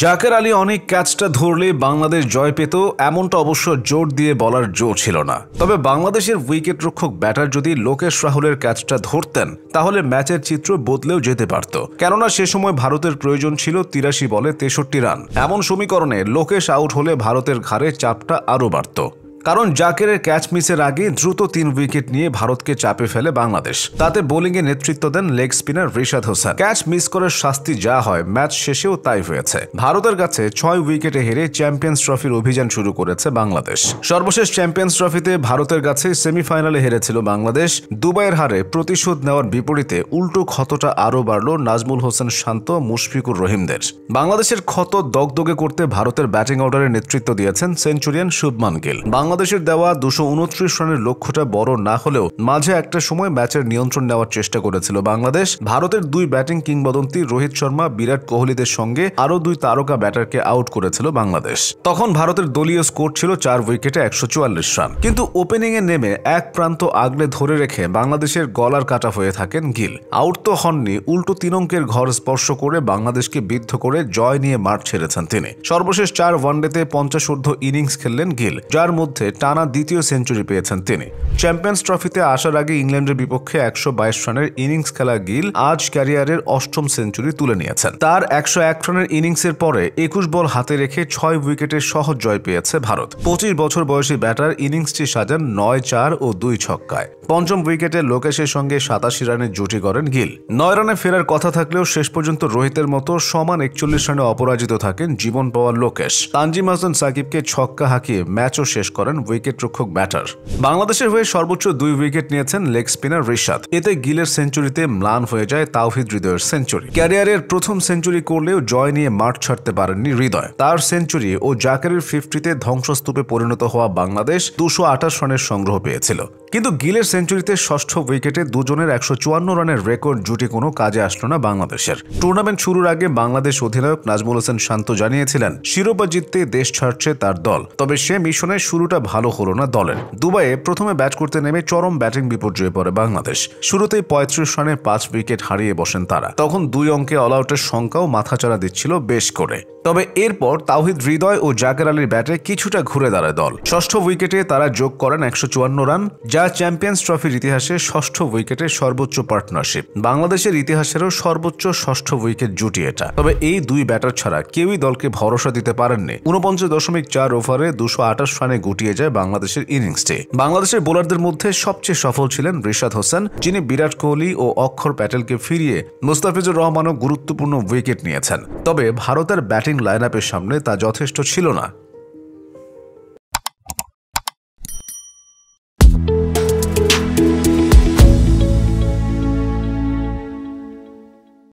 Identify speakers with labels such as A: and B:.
A: জাকের আলী অনেক ক্যাচটা ধরলে বাংলাদেশ জয় পেত, এমনটা অবশ্য জোর দিয়ে বলার জো ছিল না। তবে বাংলাদেশের উইকেট রক্ষক ব্যাটার যদি লোকেশ রাহুলের ক্যাচটা ধরতেন তাহলে ম্যাচের চিত্র বদলেও যেতে পারত। কেননা সে সময় ভারতের প্রয়োজন ছিল ৮৩ বলে ৬৩ রান। এমন সমীকরণে লোকেশ আউট হলে ভারতের ঘাড়ে চাপটা আরও বাড়ত। কারণ জাকেরের ক্যাচ মিসের আগে দ্রুত ৩ উইকেট নিয়ে ভারতকে চাপে ফেলে বাংলাদেশ। তাতে বোলিংয়ে নেতৃত্ব দেন leg spinner Rishad Hossain. Catch miss করার শাস্তি যা হয় ম্যাচ শেষেও তাই হয়েছে। ভারতের কাছে ৬ উইকেটে হেরে চ্যাম্পিয়ন্স ট্রফির অভিযান শুরু করেছে বাংলাদেশ। সর্বশেষ চ্যাম্পিয়ন্স ট্রফিতে ভারতের কাছে সেমিফাইনালে হেরেছিল বাংলাদেশ। দুবাইয়ের হারে প্রতিশোধ নেওয়ার বিপরীতে উল্টো ক্ষতটা আরও বাড়ল নাজমুল হোসেন শান্ত, মুশফিকুর রহিমদের। বাংলাদেশের ক্ষত দগদগে করতে ভারতের ব্যাটিং অর্ডারে নেতৃত্ব দিয়েছেন সেঞ্চুরিয়ান শুভমান গিল। বাংলাদেশের দেওয়া ২২৯ রানের লক্ষ্যটা বড় না হলেও মাঝে একটা সময় ম্যাচের নিয়ন্ত্রণ নেওয়ার চেষ্টা করেছিল বাংলাদেশ। ভারতের ২ ব্যাটিং কিংবদন্তি রোহিত শর্মা, বিরাট কোহলিদের সঙ্গে আরও ২ তারকা ব্যাটারকে আউট করেছিল বাংলাদেশ। তখন ভারতের দলীয় স্কোর ছিল ৪ উইকেটে ১৪৪ রান। কিন্তু ওপেনিংয়ে নেমে এক প্রান্ত আগলে ধরে রেখে বাংলাদেশের গলার কাটা হয়ে থাকেন গিল। আউট তো হননি, উল্টো ৩ অঙ্কের ঘর স্পর্শ করে বাংলাদেশকে বিদ্ধ করে জয় নিয়ে মাঠ ছেড়েছেন তিনি। সর্বশেষ ৪ ওয়ানডেতে ৫০ ইনিংস খেললেন গিল, যার মধ্যে টানা দ্বিতীয় সেঞ্চুরি পেয়েছেন তিনি। চ্যাম্পিয়ন্স ট্রফিতে আসার আগে ইংল্যান্ডের বিপক্ষে ১২২ রানের ইনিংস খেলা গিল আজ ক্যারিয়ারের ৮ম সেঞ্চুরি তুলে নিয়েছেন। তার ১০১ রানের ইনিংসের পরে ২১ বল হাতে রেখে ৬ উইকেটের সহজ জয় পেয়েছে ভারত। ২৫ বছর বয়সী ব্যাটার ইনিংসটি সাজান ৯-৪ ও ২ ছক্কায়। পঞ্চম উইকেটে লোকেশের সঙ্গে ৮৭ রানের জুটি করেন গিল। ৯ রানে ফেরার কথা থাকলেও শেষ পর্যন্ত রোহিতের মতো সমান ৪১ রানে অপরাজিত থাকেন জীবন পাওয়ার লোকেশ। তানজিম হাসান সাকিবকে ছক্কা হাঁকিয়ে ম্যাচও শেষ করেন উইকেট রক্ষক ব্যাটার। বাংলাদেশের হয়ে সর্বোচ্চ ২ উইকেট নিয়েছেন লেগ স্পিনার রিশাদ। এতে গিলের সেঞ্চুরিতে ম্লান হয়ে যায় তাওহিদ হৃদয়ের সেঞ্চুরি। ক্যারিয়ারের প্রথম সেঞ্চুরি করলেও জয় নিয়ে মাঠ ছাড়তে পারেননি হৃদয়। তার সেঞ্চুরি ও জাকেরের ৫০তে ধ্বংসস্তূপে পরিণত হওয়া বাংলাদেশ ২২৮ রানের সংগ্রহ পেয়েছিল। কিন্তু গিলের সেঞ্চুরিতে ষষ্ঠ উইকেটে দুজনের ১৫৪ রানের রেকর্ড জুটি কোনো কাজে আসলো না বাংলাদেশের। টুর্নামেন্ট শুরুর আগে বাংলাদেশ অধিনায়ক নাজমুল হোসেন শান্ত জানিয়েছিলেন শিরোপা জিততে দেশ ছাড়ছে তার দল। তবে সে মিশনে শুরুটা ভালো হলো না দলের। দুবাইয়ে প্রথমে ব্যাট করতে নেমে চরম ব্যাটিং বিপর্যয়ে পড়ে বাংলাদেশ। শুরুতেই ৩৫ রানে ৫ উইকেট হারিয়ে বসেন তারা। তখন ২ অঙ্কে অল আউটের সংখ্যাও মাথাচাড়া দিচ্ছিল বেশ করে। তবে এরপর তাওহিদ হৃদয় ও জাকের আলীর ব্যাটে কিছুটা ঘুরে দাঁড়ায় দল। ষষ্ঠ উইকেটে তারা যোগ করেন ১৫৪ রান, যা চ্যাম্পিয়ন্স ট্রফির ইতিহাসে ষষ্ঠ উইকেটের সর্বোচ্চ পার্টনারশিপ। বাংলাদেশের ইতিহাসেরও সর্বোচ্চ ষষ্ঠ উইকেট জুটি এটা। তবে এই ২ ব্যাটার ছাড়া কেউই দলকে ভরসা দিতে পারেননি। ৪৯.৪ ওভারে ২২৮ রানে গুটিয়ে যায় বাংলাদেশের ইনিংসটি। বাংলাদেশের বোলারদের মধ্যে সবচেয়ে সফল ছিলেন রিশাদ হোসেন, যিনি বিরাট কোহলি ও অক্ষর প্যাটেলকে ফিরিয়ে মুস্তাফিজুর রহমানও গুরুত্বপূর্ণ উইকেট নিয়েছেন। তবে ভারতের ব্যাটিং লাইন আপের সামনে তা যথেষ্ট ছিল না।